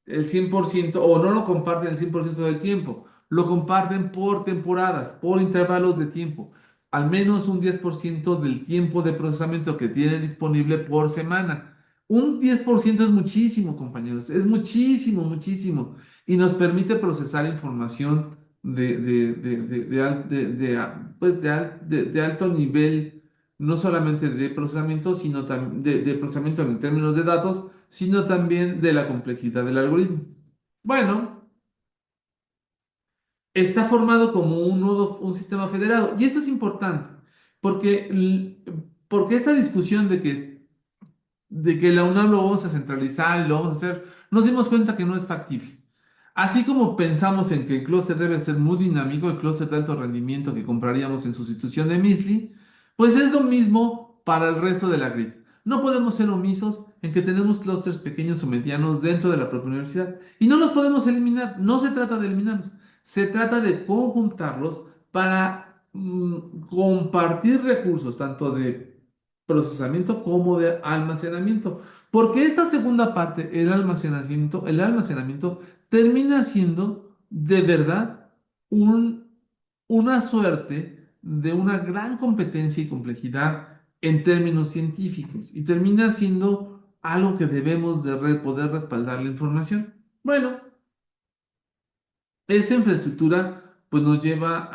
el 100% o no lo comparten el 100% del tiempo, lo comparten por temporadas, por intervalos de tiempo, al menos un 10% del tiempo de procesamiento que tienen disponible por semana. Un 10% es muchísimo, compañeros, es muchísimo, muchísimo y nos permite procesar información pues de alto nivel, no solamente de procesamiento, sino también de procesamiento en términos de datos, sino también de la complejidad del algoritmo. Bueno, está formado como un nodo, un sistema federado, y eso es importante, porque, porque esta discusión de que la UNAM lo vamos a centralizar y lo vamos a hacer, nos dimos cuenta que no es factible. Así como pensamos en que el clúster debe ser muy dinámico, el clúster de alto rendimiento que compraríamos en sustitución de Misli, pues es lo mismo para el resto de la grid. No podemos ser omisos en que tenemos clústeres pequeños o medianos dentro de la propia universidad y no los podemos eliminar. No se trata de eliminarlos, se trata de conjuntarlos para compartir recursos, tanto de procesamiento como de almacenamiento. Porque esta segunda parte, el almacenamiento termina siendo de verdad un- una suerte de una gran competencia y complejidad en términos científicos y termina siendo algo que debemos de poder respaldar la información. Bueno, esta infraestructura pues nos lleva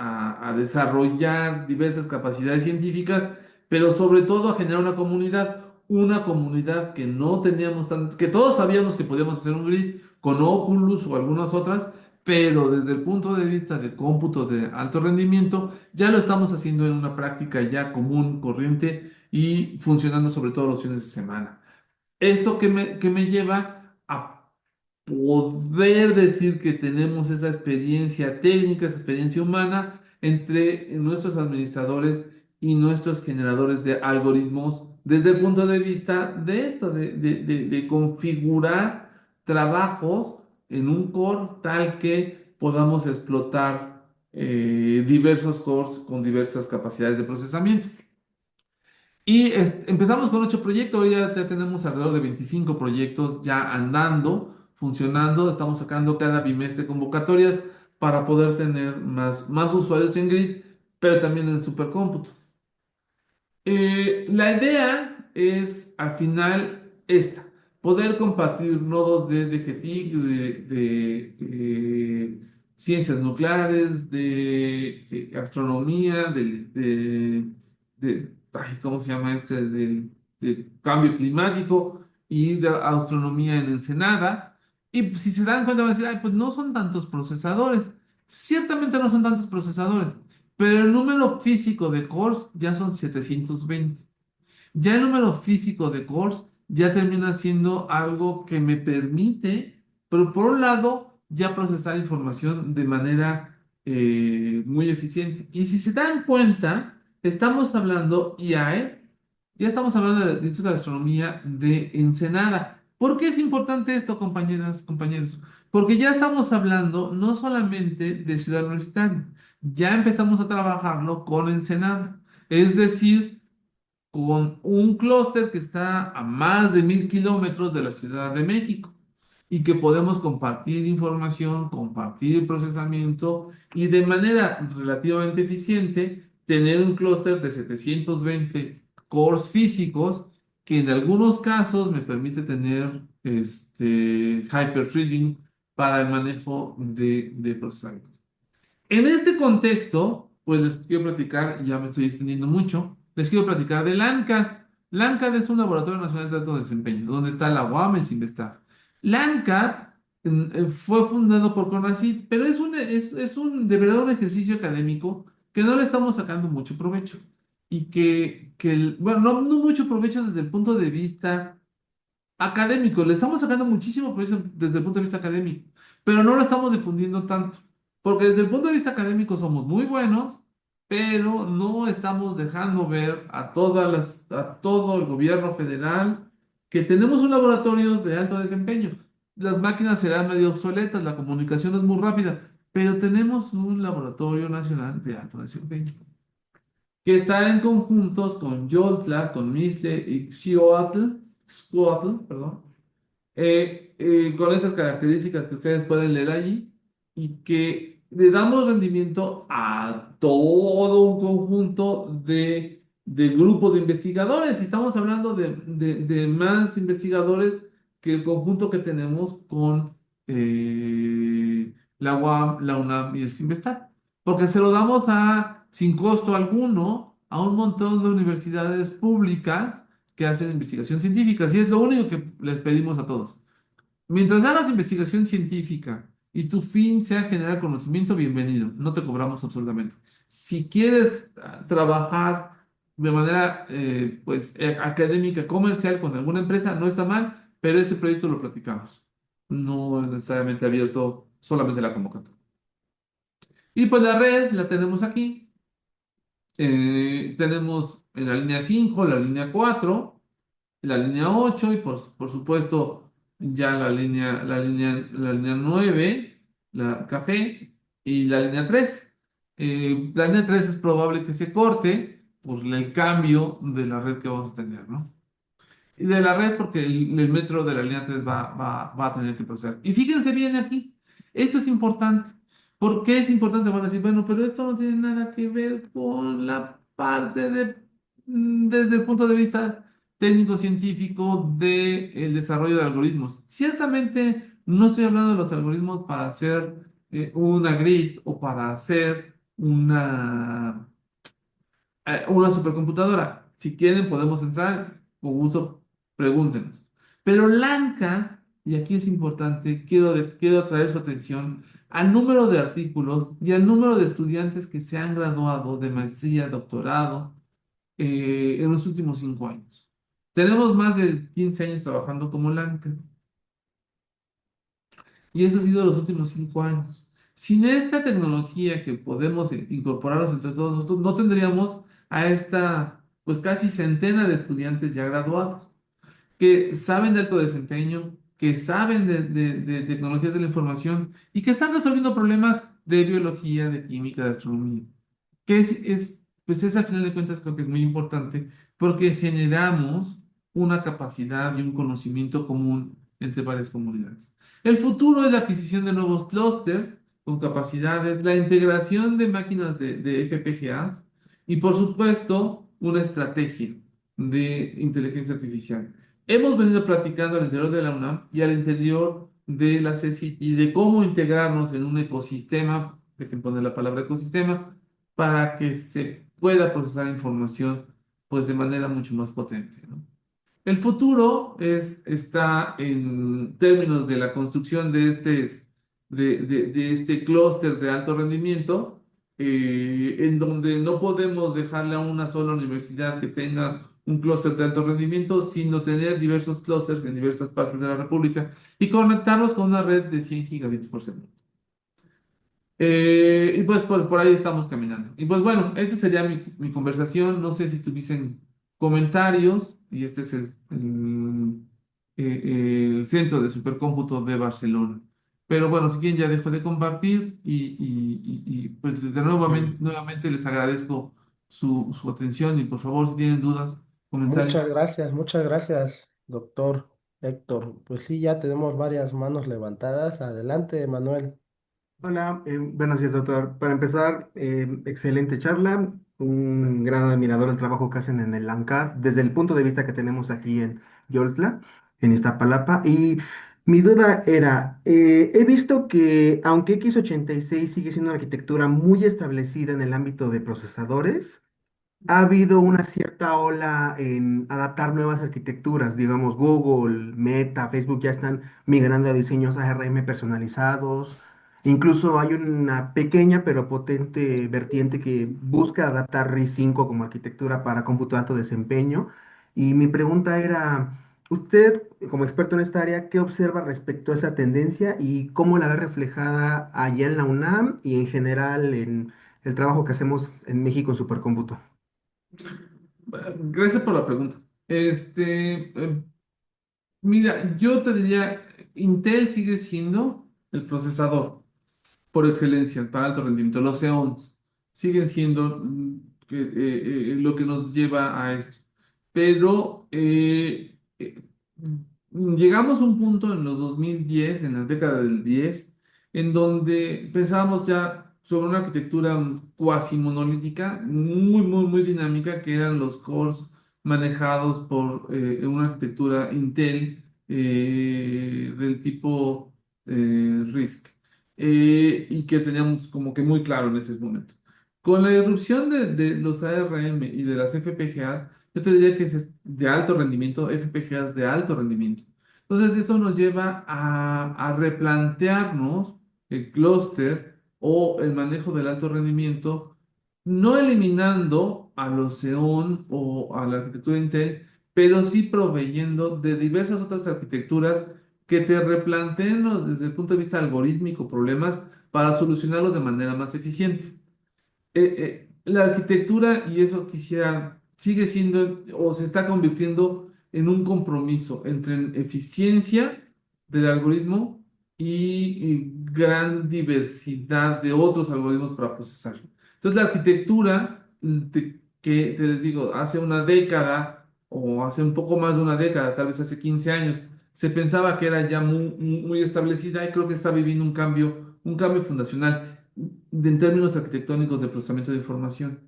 a desarrollar diversas capacidades científicas, pero sobre todo a generar una comunidad que no teníamos tan, que todos sabíamos que podíamos hacer un grid con Oculus o algunas otras, pero desde el punto de vista de cómputo de alto rendimiento, ya lo estamos haciendo en una práctica ya común, corriente y funcionando sobre todo los fines de semana. Esto que me lleva a poder decir que tenemos esa experiencia técnica, esa experiencia humana entre nuestros administradores y nuestros generadores de algoritmos desde el punto de vista de esto, de configurar trabajos en un core tal que podamos explotar diversos cores con diversas capacidades de procesamiento. Y empezamos con 8 proyectos, hoy ya tenemos alrededor de 25 proyectos ya andando, funcionando, estamos sacando cada bimestre convocatorias para poder tener más usuarios en Grid, pero también en Supercómputo. La idea es al final esta, poder compartir nodos de DGTIC, de ciencias nucleares, de astronomía, ay, ¿cómo se llama este? De cambio climático y de astronomía en Ensenada. Y pues, si se dan cuenta, van a decir, "Ay, pues no son tantos procesadores. Ciertamente no son tantos procesadores. Pero el número físico de cores ya son 720. Ya el número físico de cores ya termina siendo algo que me permite, pero por un lado, ya procesar información de manera muy eficiente. Y si se dan cuenta, estamos hablando IAE, ya estamos hablando del Instituto de Astronomía de Ensenada. ¿Por qué es importante esto, compañeras, compañeros? Porque ya estamos hablando no solamente de Ciudad Universitaria, ya empezamos a trabajarlo con Ensenada, es decir, con un clúster que está a más de 1.000 kilómetros de la Ciudad de México y que podemos compartir información, compartir procesamiento y de manera relativamente eficiente tener un clúster de 720 cores físicos que en algunos casos me permite tener hyperthreading para el manejo de procesamiento. En este contexto, pues les quiero platicar, y ya me estoy extendiendo mucho, les quiero platicar de LANCAD. LANCAD es un laboratorio nacional de alto desempeño, donde está la UAM, el CINVESTAR. LANCAD fue fundado por CONACYT, pero es un de verdad un ejercicio académico que no le estamos sacando mucho provecho. Y bueno, no mucho provecho desde el punto de vista académico, le estamos sacando muchísimo provecho desde el punto de vista académico, pero no lo estamos difundiendo tanto, porque desde el punto de vista académico somos muy buenos, pero no estamos dejando ver a todo el gobierno federal que tenemos un laboratorio de alto desempeño. Las máquinas serán medio obsoletas, la comunicación es muy rápida, pero tenemos un laboratorio nacional de alto desempeño que están en conjuntos con Yoltla, con Misle y Xcoatl, perdón, con esas características que ustedes pueden leer allí y que le damos rendimiento a todo un conjunto de grupos de investigadores. Y estamos hablando de más investigadores que el conjunto que tenemos con la UAM, la UNAM y el CINVESTAR. Porque se lo damos sin costo alguno a un montón de universidades públicas que hacen investigación científica. Y es lo único que les pedimos a todos. Mientras hagas investigación científica y tu fin sea generar conocimiento, bienvenido. No te cobramos absolutamente. Si quieres trabajar de manera académica, comercial con alguna empresa, no está mal, pero ese proyecto lo platicamos. No es necesariamente abierto solamente la convocatoria. Y pues la red la tenemos aquí. Tenemos en la línea 5 la línea 4 la línea 8 y por supuesto ya la línea 9 la café, y la línea 3. La línea 3 es probable que se corte por el cambio de la red que vamos a tener, ¿no? Y de la red porque el metro de la línea 3 va a tener que proceder. Y fíjense bien aquí, esto es importante. ¿Por qué es importante? Van a decir, bueno, pero esto no tiene nada que ver con la parte desde el punto de vista técnico-científico del desarrollo de algoritmos. Ciertamente no estoy hablando de los algoritmos para hacer una grid o para hacer una supercomputadora. Si quieren, podemos entrar, con gusto, pregúntenos. Pero Lanka, y aquí es importante, quiero atraer su atención al número de artículos y al número de estudiantes que se han graduado de maestría, doctorado, en los últimos 5 años. Tenemos más de 15 años trabajando como Lanka. Y eso ha sido los últimos 5 años. Sin esta tecnología que podemos incorporarnos entre todos nosotros, no tendríamos a esta, pues casi centena de estudiantes ya graduados, que saben de alto desempeño, que saben de tecnologías de la información y que están resolviendo problemas de biología, de química, de astronomía pues es a final de cuentas creo que es muy importante porque generamos una capacidad y un conocimiento común entre varias comunidades. El futuro es la adquisición de nuevos clústeres con capacidades, la integración de máquinas de FPGAs y por supuesto una estrategia de inteligencia artificial. Hemos venido platicando al interior de la UNAM y al interior de la CECI y de cómo integrarnos en un ecosistema, dejen poner la palabra ecosistema, para que se pueda procesar información pues de manera mucho más potente, ¿no? El futuro está en términos de la construcción de este clúster de alto rendimiento, en donde no podemos dejarle a una sola universidad que tenga un clúster de alto rendimiento, sino tener diversos clústeres en diversas partes de la República y conectarlos con una red de 100 gigabits por segundo. Y pues por ahí estamos caminando. Y pues bueno, esa sería mi conversación. No sé si tuviesen comentarios, y este es el Centro de Supercómputo de Barcelona. Pero bueno, si quieren ya dejo de compartir pues de Mm. nuevamente les agradezco su atención y por favor si tienen dudas, comentarios. Muchas gracias, doctor Héctor. Pues sí, ya tenemos varias manos levantadas. Adelante, Manuel. Hola, buenos días, doctor. Para empezar, excelente charla, un gran admirador del trabajo que hacen en el ANCAR, desde el punto de vista que tenemos aquí en Yoltla, en Iztapalapa. Y mi duda era, he visto que aunque X86 sigue siendo una arquitectura muy establecida en el ámbito de procesadores, ha habido una cierta ola en adaptar nuevas arquitecturas, digamos, Google, Meta, Facebook ya están migrando a diseños ARM personalizados. Incluso hay una pequeña pero potente vertiente que busca adaptar RISC-V como arquitectura para cómputo de alto desempeño. Y mi pregunta era, usted, como experto en esta área, ¿qué observa respecto a esa tendencia y cómo la ve reflejada allá en la UNAM y en general en el trabajo que hacemos en México en supercómputo? Gracias por la pregunta. Mira, yo te diría, Intel sigue siendo el procesador por excelencia para alto rendimiento. Los xeons siguen siendo lo que nos lleva a esto. Pero llegamos a un punto en los 2010, en la década del 10, en donde pensábamos ya sobre una arquitectura cuasi monolítica, muy dinámica, que eran los cores manejados por una arquitectura Intel del tipo RISC y que teníamos como que muy claro en ese momento. Con la irrupción de los ARM y de las FPGAs, yo te diría que es de alto rendimiento, FPGAs de alto rendimiento. Entonces, esto nos lleva a replantearnos el clúster o el manejo del alto rendimiento, no eliminando a los Xeon o a la arquitectura Intel, pero sí proveyendo de diversas otras arquitecturas que te replanteen desde el punto de vista algorítmico problemas para solucionarlos de manera más eficiente. La arquitectura, y eso quisiera, sigue siendo o se está convirtiendo en un compromiso entre eficiencia del algoritmo y gran diversidad de otros algoritmos para procesar. Entonces, la arquitectura que te les digo, hace una década o hace un poco más de una década, tal vez hace 15 años, se pensaba que era ya muy establecida y creo que está viviendo un cambio fundacional en términos arquitectónicos de procesamiento de información.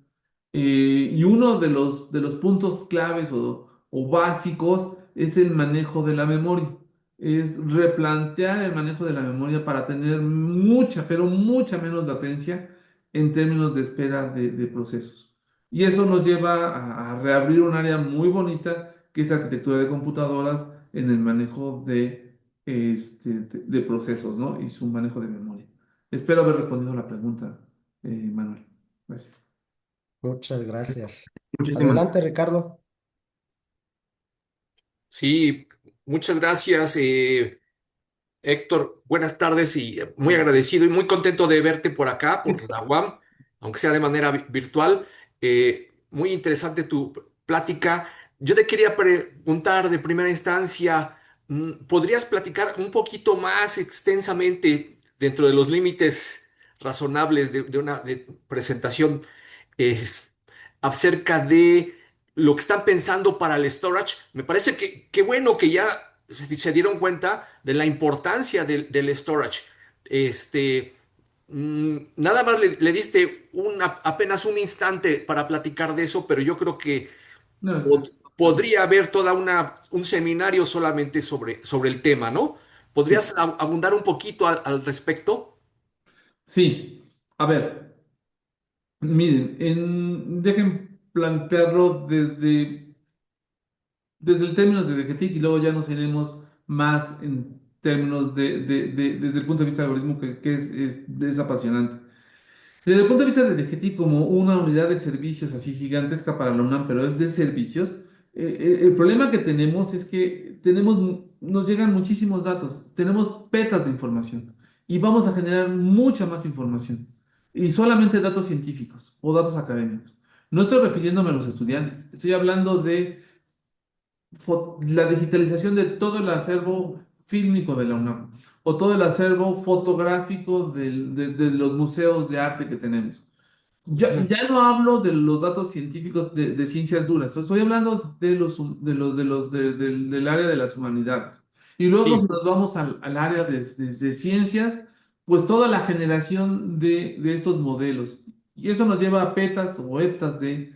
Y uno de los puntos claves o básicos es el manejo de la memoria. Es replantear el manejo de la memoria para tener mucha, pero mucha menos latencia en términos de espera de procesos. Y eso nos lleva a reabrir un área muy bonita que es la arquitectura de computadoras en el manejo de procesos, ¿no? Y su manejo de memoria. Espero haber respondido la pregunta, Manuel. Gracias. Muchas gracias. Muchísimas Adelante, Ricardo. Sí, muchas gracias, Héctor. Buenas tardes y muy agradecido y muy contento de verte por acá, por la UAM, aunque sea de manera virtual. Muy interesante tu plática. Yo te quería preguntar de primera instancia, ¿podrías platicar un poquito más extensamente dentro de los límites razonables de una presentación? es, Acerca de lo que están pensando para el storage. Me parece que bueno que ya se dieron cuenta de la importancia del storage. Este, Nada más le diste apenas un instante para platicar de eso, pero yo creo que No, es- podría haber un seminario solamente sobre el tema, ¿no? ¿Podrías sí, abundar un poquito al respecto? sí. A ver, miren, dejen plantearlo desde el término de Vegetic y luego ya nos iremos más en términos desde el punto de vista del algoritmo que es apasionante. Desde el punto de vista de DGT como una unidad de servicios así gigantesca para la UNAM, pero es de servicios, el problema que tenemos es que nos llegan muchísimos datos, tenemos petas de información y vamos a generar mucha más información y solamente datos científicos o datos académicos. No estoy refiriéndome a los estudiantes, estoy hablando de la digitalización de todo el acervo fílmico de la UNAM o todo el acervo fotográfico de los museos de arte que tenemos. Ya, Ujú. ya no hablo de los datos científicos de ciencias duras, estoy hablando de del área de las humanidades. Y luego si Sí, nos vamos al área de ciencias, pues toda la generación de estos modelos. Y eso nos lleva a petas o heptas de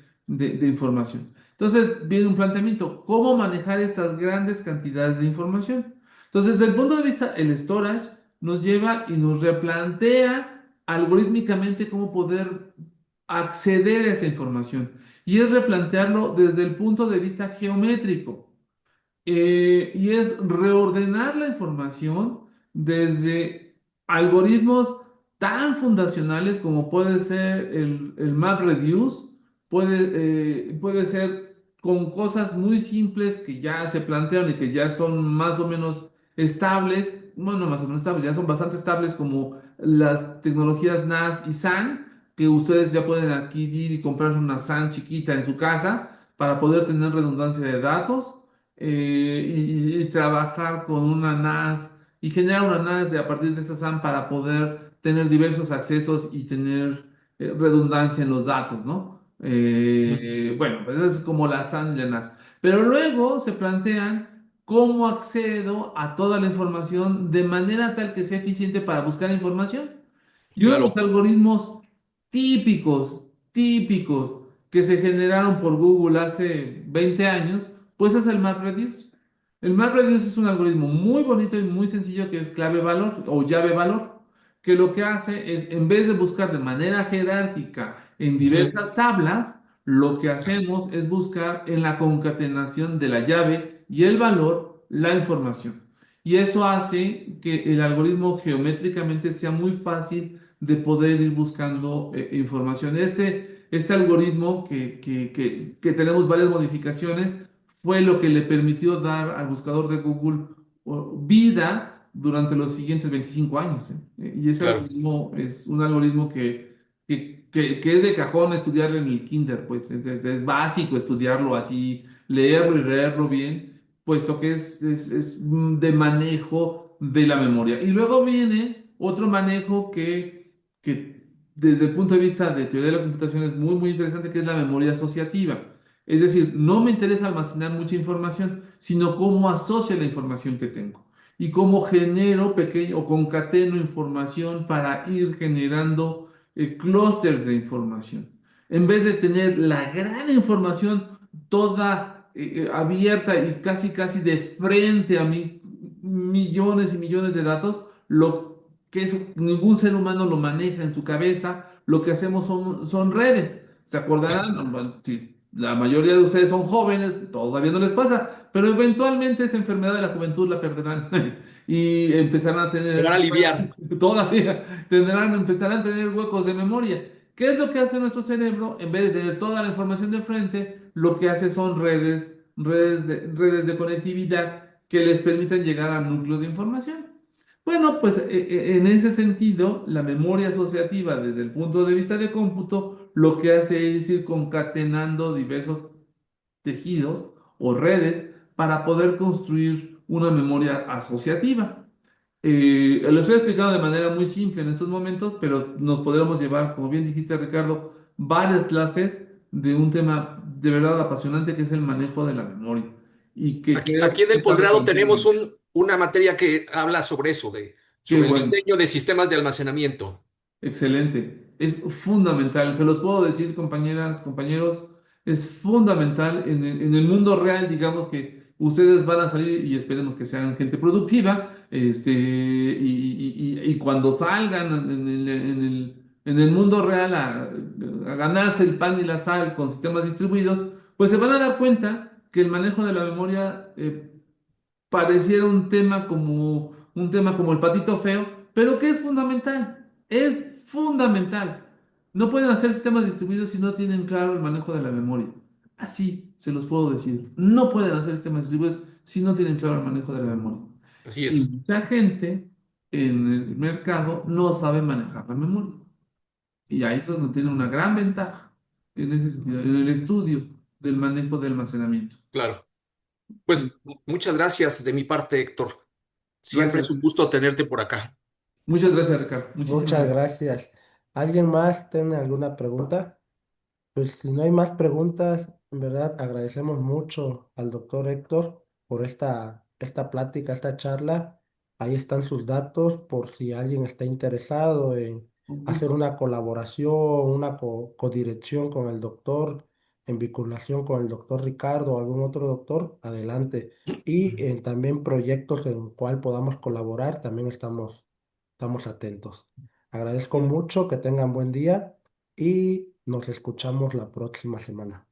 información. Entonces viene un planteamiento, ¿cómo manejar estas grandes cantidades de información? Entonces, desde el punto de vista, el storage nos lleva y nos replantea algorítmicamente cómo poder acceder a esa información. Y es replantearlo desde el punto de vista geométrico. Y es reordenar la información desde algoritmos tan fundacionales como puede ser el MapReduce, puede ser con cosas muy simples que ya se plantearon y que ya son más o menos estables, bueno, más o menos estables, ya son bastante estables como las tecnologías NAS y SAN, que ustedes ya pueden adquirir y comprar una SAN chiquita en su casa para poder tener redundancia de datos y trabajar con una NAS y generar una NAS a partir de esa SAM para poder tener diversos accesos y tener redundancia en los datos, ¿no? ujú, Bueno, pues eso es como la SAN y la NAS. Pero luego se plantean cómo accedo a toda la información de manera tal que sea eficiente para buscar información. Y uno de los claro, algoritmos típicos que se generaron por Google hace 20 años, pues es el MapReduce. El MapReduce es un algoritmo muy bonito y muy sencillo que es clave valor o llave valor, que lo que hace es, en vez de buscar de manera jerárquica en ujú, diversas tablas, lo que hacemos es buscar en la concatenación de la llave y el valor la información. Y eso hace que el algoritmo geométricamente sea muy fácil de poder ir buscando información. Este algoritmo que tenemos varias modificaciones fue lo que le permitió dar al buscador de Google vida durante los siguientes 25 años. Y ese claro. algoritmo es un algoritmo que es de cajón estudiarlo en el kinder, pues es básico estudiarlo así, leerlo y leerlo bien, puesto que es de manejo de la memoria. Y luego viene otro manejo que desde el punto de vista de teoría de la computación es muy interesante, que es la memoria asociativa. Es decir, no me interesa almacenar mucha información, sino cómo asocio la información que tengo y cómo genero pequeño o concateno información para ir generando clústeres de información. En vez de tener la gran información toda abierta y casi de frente a mí, millones y millones de datos, lo que eso, ningún ser humano lo maneja en su cabeza, lo que hacemos son redes. ¿Se acordarán? Bueno, si la mayoría de ustedes son jóvenes, todavía no les pasa, pero eventualmente esa enfermedad de la juventud la perderán y empezarán a Te van a tener, aliviar. todavía empezarán a tener huecos de memoria. ¿Qué es lo que hace nuestro cerebro? En vez de tener toda la información de frente, lo que hace son redes de conectividad que les permiten llegar a núcleos de información. Bueno, pues en ese sentido, la memoria asociativa desde el punto de vista de cómputo, lo que hace es ir concatenando diversos tejidos o redes para poder construir una memoria asociativa. Lo estoy explicando de manera muy simple en estos momentos, pero nos podremos llevar, como bien dijiste, Ricardo, varias clases de un tema de verdad apasionante que es el manejo de la memoria y que Aquí creo en que el está posgrado tenemos replanteando. una materia que habla sobre eso, Qué sobre el bueno. diseño de sistemas de almacenamiento. Excelente. Es fundamental, se los puedo decir, compañeras, compañeros, es fundamental en el mundo real, digamos que ustedes van a salir y esperemos que sean gente productiva, y cuando salgan en el mundo real a ganarse el pan y la sal con sistemas distribuidos, pues se van a dar cuenta que el manejo de la memoria pareciera un tema como el patito feo, pero que es fundamental, es fundamental. No pueden hacer sistemas distribuidos si no tienen claro el manejo de la memoria. Así se los puedo decir. No pueden hacer sistemas distribuidos si no tienen claro el manejo de la memoria. Así Y es. mucha gente en el mercado no sabe manejar la memoria. Y ahí es donde tiene una gran ventaja en ese sentido, en el estudio del manejo de almacenamiento. Claro. Pues muchas gracias de mi parte, Héctor. Siempre es Gracias. un gusto tenerte por acá. Muchas gracias, Ricardo. Muchísimas Muchas gracias. gracias. ¿Alguien más tiene alguna pregunta? Pues si no hay más preguntas, en verdad agradecemos mucho al doctor Héctor por esta plática, esta charla. Ahí están sus datos por si alguien está interesado en Un hacer gusto. una colaboración, una codirección con el doctor, en vinculación con el doctor Ricardo o algún otro doctor, adelante. Y también proyectos en cual podamos colaborar, también estamos atentos. Agradezco mucho, que tengan buen día y nos escuchamos la próxima semana.